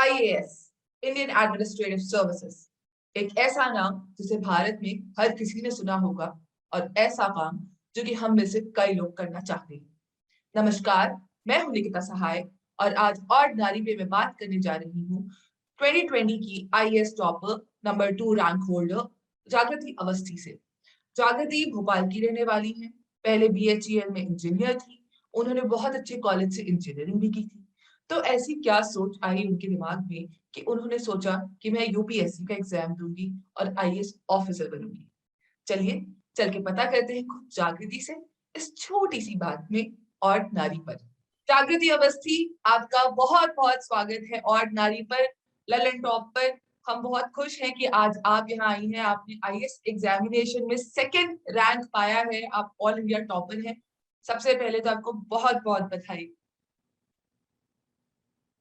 IAS, Indian administrative services, एक ऐसा नाम जिसे भारत में हर किसी ने सुना होगा और ऐसा काम जो कि हम में से कई लोग करना चाहते हैं। नमस्कार, मैं हूं निकिता सहाय और आज ऑर्डिनरी पे मैं बात करने जा रही हूँ 2020 की IAS topper number 2 rank holder जागृति अवस्थी से। जागृति भोपाल की रहने वाली है। पहले बीएचईएल में इंजीनियर थी। उन्होंने बहुत अच्छे कॉलेज से इंजीनियरिंग भी की थी। तो ऐसी क्या सोच आई उनके दिमाग में कि उन्होंने सोचा कि मैं यूपीएससी का एग्जाम दूंगी और आईएएस ऑफिसर बनूंगी। चलिए चल के पता करते हैं खुद जागृति से इस छोटी सी बात में और नारी पर। जागृति अवस्थी, आपका बहुत बहुत स्वागत है और नारी पर, ललन टॉप पर। हम बहुत खुश हैं कि आज आप यहाँ आई हैं। आपने आईएएस एग्जामिनेशन में सेकंड रैंक पाया है। आप ऑल इंडिया टॉपर हैं। सबसे पहले तो आपको बहुत बहुत बधाई।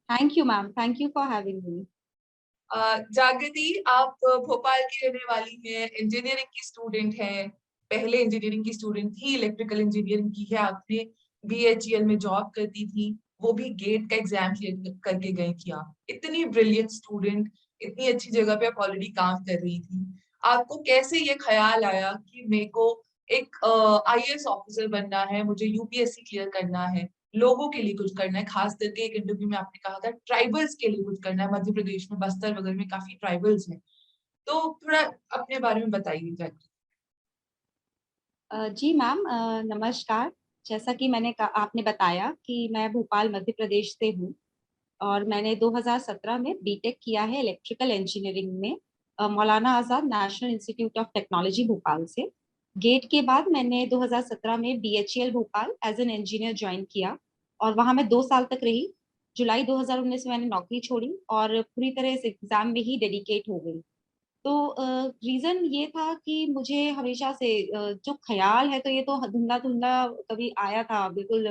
Thank you, ma'am. Thank you for having me. जागृति, आप भोपाल की रहने वाली हैं, इंजीनियरिंग की स्टूडेंट हैं। पहले इंजीनियरिंग की स्टूडेंट थी, इलेक्ट्रिकल इंजीनियरिंग की है आपने। बीएचईएल में जॉब करती थी, वो भी गेट का एग्जाम क्लियर करके गई थी आप। इतनी ब्रिलियंट स्टूडेंट, इतनी अच्छी जगह पे आप ऑलरेडी काम कर रही थी। आपको कैसे ये ख्याल आया कि मेरे को एक आईएएस ऑफिसर बनना है, मुझे यूपीएससी क्लियर करना है, लोगों के लिए कुछ करना है। खास करके एक इंटरव्यू में आपने कहा था ट्राइबल्स के लिए कुछ करना है। मध्य प्रदेश में बस्तर वगैरह में काफी ट्राइबल्स हैं। तो थोड़ा अपने बारे में बताइए जाके। जी मैम, नमस्कार। जैसा कि आपने बताया कि मैं भोपाल मध्य प्रदेश से हूँ और मैंने 2017 में बीटेक किया है इलेक्ट्रिकल इंजीनियरिंग में Maulana Azad National Institute of Technology Bhopal से। गेट के बाद मैंने 2017 में BHEL Bhopal as an engineer join किया और वहाँ मैं 2 साल तक रही। जुलाई 2019 में मैंने नौकरी छोड़ी और पूरी तरह इस एग्जाम में ही डेडिकेट हो गई। तो रीजन ये था कि मुझे हमेशा से जो ख्याल है, तो ये तो धुंधला धुंधला कभी आया था बिल्कुल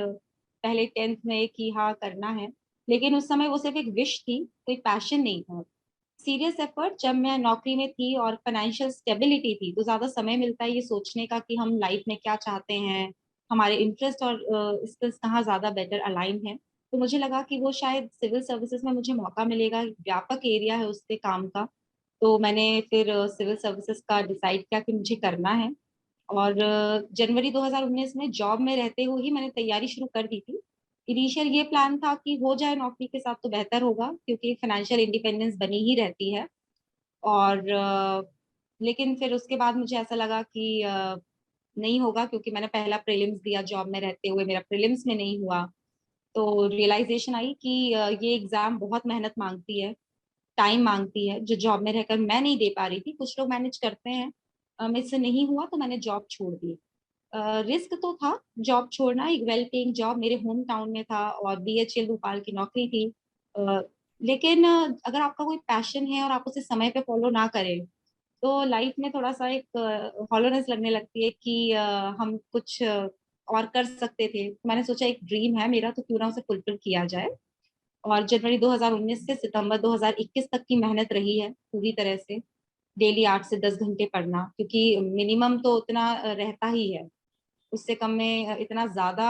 पहले 10th में कि हाँ करना है। लेकिन उस समय वो सिर्फ एक विश थी, कोई पैशन नहीं था। सीरियस एफर्ट जब मैं नौकरी में थी और फाइनेंशियल स्टेबिलिटी थी तो ज्यादा समय मिलता है ये सोचने का कि हम लाइफ में क्या चाहते हैं, हमारे इंटरेस्ट और स्किल्स कहाँ ज्यादा बेटर अलाइन है। तो मुझे लगा कि वो शायद सिविल सर्विसेज में मुझे मौका मिलेगा, व्यापक एरिया है उसके काम का। तो मैंने फिर सिविल सर्विसेज का डिसाइड किया कि मुझे करना है। और जनवरी 2019 में जॉब में रहते हुए ही मैंने तैयारी शुरू कर दी थी। इनिशियल ये प्लान था कि हो जाए नौकरी के साथ तो बेहतर होगा, क्योंकि फाइनेंशियल इंडिपेंडेंस बनी ही रहती है। और लेकिन फिर उसके बाद मुझे ऐसा लगा कि नहीं होगा, क्योंकि मैंने पहला प्रीलिम्स दिया जॉब में रहते हुए, मेरा प्रीलिम्स में नहीं हुआ। तो रियलाइजेशन आई कि ये एग्जाम बहुत मेहनत मांगती है, टाइम मांगती है, जो जॉब में रहकर मैं नहीं दे पा रही थी। कुछ लोग मैनेज करते हैं, मुझसे नहीं हुआ तो मैंने जॉब छोड़ दी। रिस्क तो था जॉब छोड़ना, एक वेल पेइंग जॉब मेरे होम टाउन में था और बीएचईएल भोपाल की नौकरी थी। लेकिन अगर आपका कोई पैशन है और आप उसे समय पे फॉलो ना करें तो लाइफ में थोड़ा सा एक हॉलोनेस लगने लगती है कि हम कुछ और कर सकते थे। तो मैंने सोचा एक ड्रीम है मेरा, तो क्यों ना उसे फुलफिल किया जाए। और जनवरी 2019 से सितंबर 2021 तक की मेहनत रही है पूरी तरह से। डेली 8 से 10 घंटे पढ़ना, क्योंकि मिनिमम तो उतना रहता ही है। उससे कम में इतना ज्यादा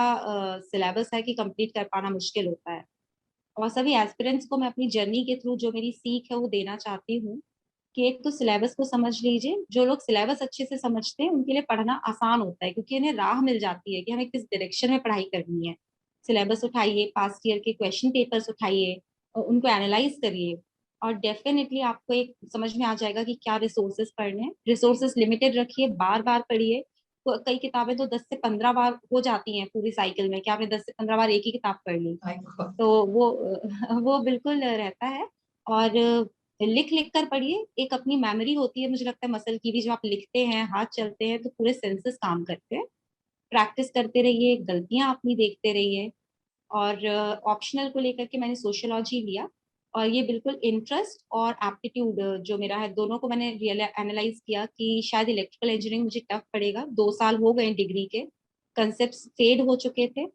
सिलेबस है कि कंप्लीट कर पाना मुश्किल होता है। और सभी एस्पिरेंट्स को मैं अपनी जर्नी के थ्रू जो मेरी सीख है वो देना चाहती हूँ कि एक तो सिलेबस को समझ लीजिए। जो लोग सिलेबस अच्छे से समझते हैं उनके लिए पढ़ना आसान होता है, क्योंकि उन्हें राह मिल जाती है कि हमें किस डायरेक्शन में पढ़ाई करनी है। सिलेबस उठाइए, पास्ट ईयर के क्वेश्चन पेपर्स उठाइए और उनको एनालाइज करिए और डेफिनेटली आपको एक समझ में आ जाएगा कि क्या रिसोर्सेज पढ़ने हैं। रिसोर्सेज लिमिटेड रखिए, बार बार पढ़िए। तो कई किताबें तो 10 से 15 बार हो जाती हैं पूरी साइकिल में, कि आपने 10 से 15 बार एक ही किताब पढ़ ली। भाई को- तो वो बिल्कुल रहता है। और लिख लिख कर पढ़िए, एक अपनी मेमोरी होती है मुझे लगता है मसल की भी। जब आप लिखते हैं, हाथ चलते हैं, तो पूरे सेंसेस काम करते हैं। प्रैक्टिस करते रहिए, गलतियां अपनी देखते रहिए। और ऑप्शनल को लेकर के मैंने सोशियोलॉजी लिया और ये बिल्कुल इंटरेस्ट और एप्टीट्यूड जो मेरा है, दोनों को मैंने रियल एनालाइज किया कि शायद इलेक्ट्रिकल इंजीनियरिंग मुझे टफ पड़ेगा। 2 साल हो गए डिग्री के, कंसेप्ट फेड हो चुके थे।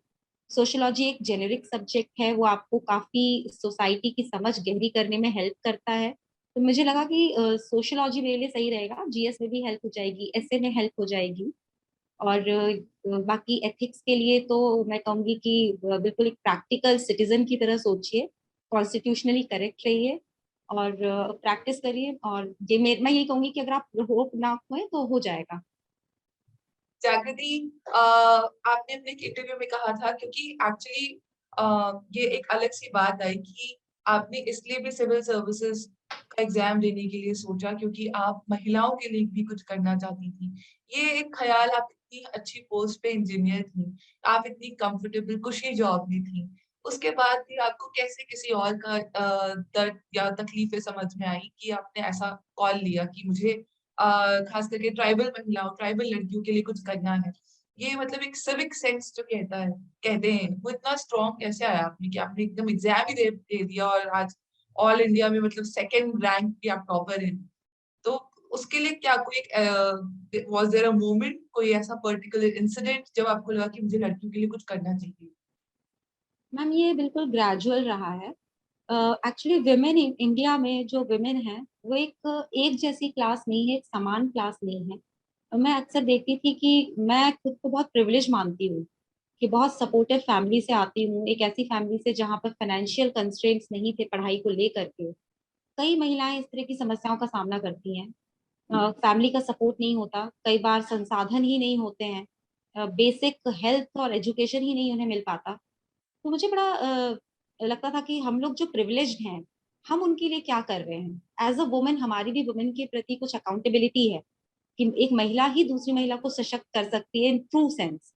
सोशियोलॉजी एक जेनेरिक सब्जेक्ट है, वो आपको काफी सोसाइटी की समझ गहरी करने में हेल्प करता है। तो मुझे लगा कि सोशियोलॉजी मेरे लिए सही रहेगा, जीएस में भी हेल्प हो जाएगी, एसए में हेल्प हो जाएगी। और बाकी एथिक्स के लिए तो मैं कहूंगी कि बिल्कुल एक प्रैक्टिकल सिटीजन की तरह सोचिए। कॉन्स्टिट्यूशनली करेक्ट रहिए और प्रैक्टिस करिए। और ये मैं यही कहूंगी कि अगर आप होप ना खोए तो हो जाएगा। जागृति, आपने अपने इंटरव्यू में कहा था, क्योंकि एक्चुअली ये एक अलग सी बात आई कि आपने इसलिए भी सिविल सर्विसेज का एग्जाम देने के लिए सोचा क्योंकि आप महिलाओं के लिए भी कुछ करना चाहती थी। ये एक ख्याल, आप इतनी अच्छी पोस्ट पे इंजीनियर थी, आप इतनी कंफर्टेबल कुशी जॉब में थी, उसके बाद भी आपको कैसे किसी और का दर्द या तकलीफें समझ में आई कि आपने ऐसा कॉल लिया कि मुझे खास करके ट्राइबल महिलाओं, ट्राइबल लड़कियों के लिए कुछ करना है। ये मतलब एक सिविक सेंस जो कहते हैं, वो इतना स्ट्रॉन्ग कैसे आया आपने कि आपने एकदम एग्जाम ही दे दिया और आज ऑल इंडिया में मतलब सेकंड रैंक पे आप टॉपर हैं। तो उसके लिए क्या कोई एक वाज देयर अ मोमेंट, कोई ऐसा पर्टिकुलर इंसिडेंट जब आपको लगा कि मुझे लड़कियों के लिए कुछ करना चाहिए? मैम ये बिल्कुल ग्रेजुअल रहा है। एक्चुअली विमेन इंडिया में जो विमेन है वो एक जैसी क्लास नहीं है, एक समान क्लास नहीं है। मैं अक्सर देखती थी कि मैं खुद को बहुत प्रिविलेज मानती हूँ कि बहुत सपोर्टिव फैमिली से आती हूँ, एक ऐसी फैमिली से जहाँ पर फाइनेंशियल कंस्ट्रेंट्स नहीं थे पढ़ाई को लेकर के। कई महिलाएं इस तरह की समस्याओं का सामना करती हैं। फैमिली का सपोर्ट नहीं होता, कई बार संसाधन ही नहीं होते हैं, बेसिक हेल्थ और एजुकेशन ही नहीं उन्हें मिल पाता। तो मुझे बड़ा लगता था कि हम लोग जो प्रिविलेज्ड हैं, हम उनके लिए क्या कर रहे हैं। एज अ वुमेन हमारी भी वुमेन के प्रति कुछ अकाउंटेबिलिटी है कि एक महिला ही दूसरी महिला को सशक्त कर सकती है इन ट्रू सेंस।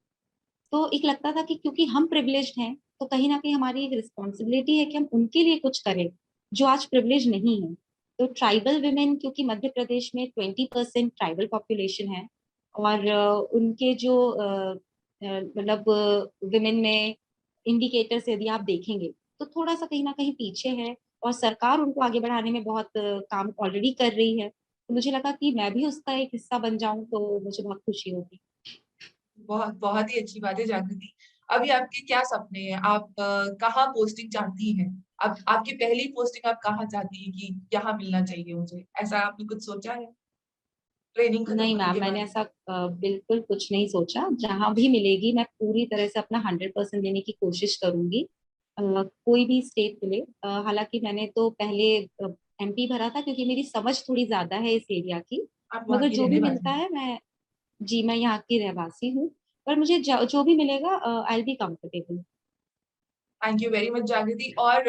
तो एक लगता था कि क्योंकि हम प्रिविलेज्ड हैं तो कहीं ना कहीं हमारी एक रिस्पॉन्सिबिलिटी है कि हम उनके लिए कुछ करें जो आज प्रिविलेज नहीं है। तो ट्राइबल वुमेन, क्योंकि मध्य प्रदेश में 20% ट्राइबल पॉपुलेशन है और उनके जो मतलब वुमेन में इंडिकेटर्स यदि आप देखेंगे तो थोड़ा सा कहीं ना कहीं पीछे है और सरकार उनको आगे बढ़ाने में बहुत काम ऑलरेडी कर रही है। तो मुझे लगा कि मैं भी उसका एक हिस्सा बन जाऊं तो मुझे बहुत खुशी होगी। बहुत बहुत ही अच्छी बात है जागृति। अभी आपके क्या सपने हैं? आप कहाँ पोस्टिंग चाहती हैं? अब आपकी पहली पोस्टिंग आप कहाँ चाहती हैं कि यहाँ मिलना चाहिए मुझे? ऐसा आपने कुछ सोचा है ट्रेनिंग खत्म नहीं होने मैम, के मैंने बाद? ऐसा बिल्कुल कुछ नहीं सोचा। जहां भी मिलेगी मैं पूरी तरह से अपना 100% देने की कोशिश करूंगी। कोई भी स्टेट मिले। हालांकि मैंने तो पहले एमपी भरा था क्योंकि मेरी समझ थोड़ी ज्यादा है इस एरिया की। आप वहाँ मगर की जो रहने भी वाली मिलता हैं? है मैं, जी मैं यहाँ की रहवासी हूँ, पर मुझे जो भी मिलेगा I will be comfortable. Thank you very much जागृति। और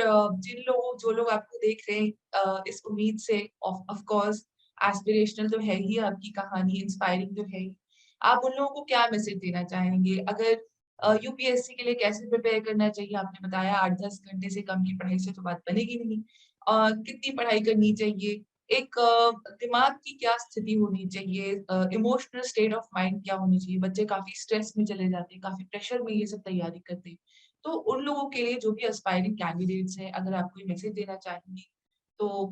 जो लोग आपको देख रहे हैं, इस उम्मीद से, ऑफ कोर्स एस्पिरेशनल तो है ही आपकी कहानी, इंस्पायरिंग तो है ही। आप उन लोगों को क्या मैसेज देना चाहेंगे? अगर यूपीएससी के लिए कैसे प्रिपेयर करना चाहिए, आपने बताया 8-10 घंटे से कम की पढ़ाई से तो बात बनेगी नहीं। कितनी पढ़ाई करनी चाहिए? एक दिमाग की क्या स्थिति होनी चाहिए? इमोशनल स्टेट ऑफ माइंड क्या होनी चाहिए? बच्चे काफी स्ट्रेस में चले जाते हैं, काफी प्रेशर में ये सब तैयारी करते हैं। तो उन लोगों के लिए जो भी एस्पायरिंग कैंडिडेट्स हैं, अगर आप कोई मैसेज देना चाहेंगी तो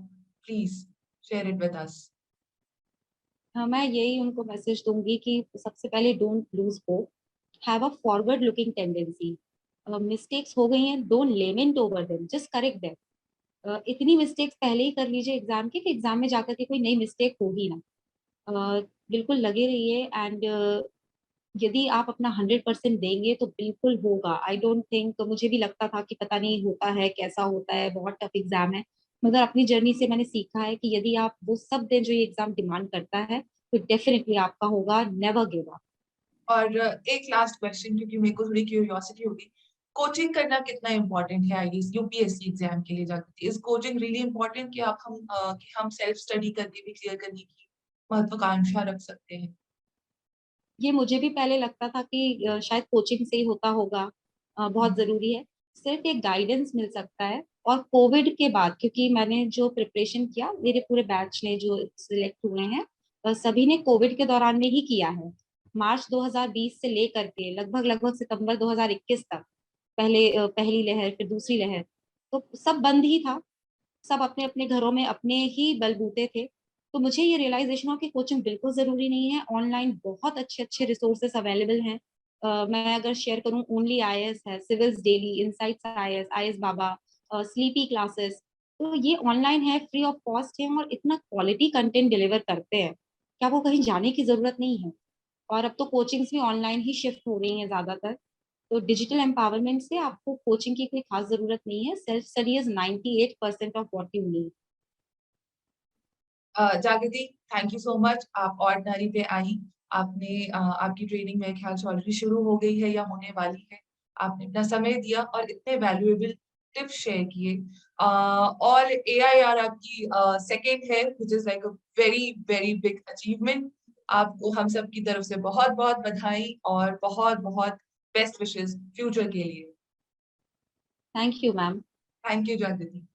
please share it with us. हाँ, मैं यही उनको मैसेज दूंगी कि सबसे पहले don't lose hope, have a forward looking tendency. Mistakes हो गई हैं, don't lament over them, just correct them. इतनी मिस्टेक्स पहले ही कर लीजिए एग्जाम के कि एग्जाम में जाकर के कोई नई मिस्टेक होगी ना। बिल्कुल लगे रहिए एंड यदि आप अपना 100% देंगे तो बिल्कुल होगा। आई डोंट थिंक, मुझे भी लगता था कि पता नहीं होता है कैसा होता है, बहुत टफ एग्जाम है। मगर अपनी जर्नी से मैंने सीखा है कि यदि आप वो सब दें जो ये एग्जाम डिमांड करता है तो डेफिनेटली आपका होगा। Never give up. और एक लास्ट क्वेश्चन, क्योंकि मेरे को थोड़ी क्यूरियोसिटी होगी, कोचिंग करना कितना इम्पोर्टेंट है आईएएस यूपीएससी एग्जाम के लिए जाकर? इज कोचिंग रियली इम्पोर्टेंट कि कि हम सेल्फ स्टडी करके भी क्लियर करने की महत्वाकांक्षा रख सकते हैं? ये मुझे भी पहले लगता था कि शायद कोचिंग से ही होता होगा। बहुत हम्म। जरूरी है, सिर्फ एक गाइडेंस मिल सकता है। और कोविड के बाद, क्योंकि मैंने जो प्रिपरेशन किया, मेरे पूरे बैच ने जो सिलेक्ट हुए हैं सभी ने कोविड के दौरान में ही किया है। मार्च 2020 से लेकर के लगभग लगभग सितंबर 2021 तक, पहले पहली लहर फिर दूसरी लहर, तो सब बंद ही था। सब अपने अपने घरों में अपने ही बलबूते थे। तो मुझे ये रियलाइजेशन हुआ कि कोचिंग बिल्कुल जरूरी नहीं है। ऑनलाइन बहुत अच्छे अच्छे रिसोर्सेस अवेलेबल हैं। मैं अगर शेयर करूं, ओनली आईएएस है, Civils Daily, Insights IAS, IAS Baba, Sleepy Classes. तो ये ऑनलाइन है, फ्री ऑफ कॉस्ट है और इतना क्वालिटी कंटेंट डिलीवर करते हैं कि आपको कहीं जाने की जरूरत नहीं है। और अब तो कोचिंग्स भी ऑनलाइन ही शिफ्ट हो रही हैं ज्यादातर। तो डिजिटल एम्पावरमेंट से आपको कोचिंग की कोई खास जरूरत नहीं है. Self study is 98% of what you need. जागृति, थैंक यू सो मच. आप ऑर्डिनरी पे आई. आपने आपकी ट्रेनिंग मेरे ख्याल से ऑलरेडी शुरू हो गई है या होने वाली है. आपने अपना समय दिया और इतने वैल्यूएबल टिप्स शेयर किए. और एआईआर आपकी सेकंड है, which is like a very very big achievement. आपको हम सब की तरफ से बहुत बहुत बधाई और बहुत बहुत बेस्ट विशेस फ्यूचर के लिए. Thank you ma'am. Thank you जागृति.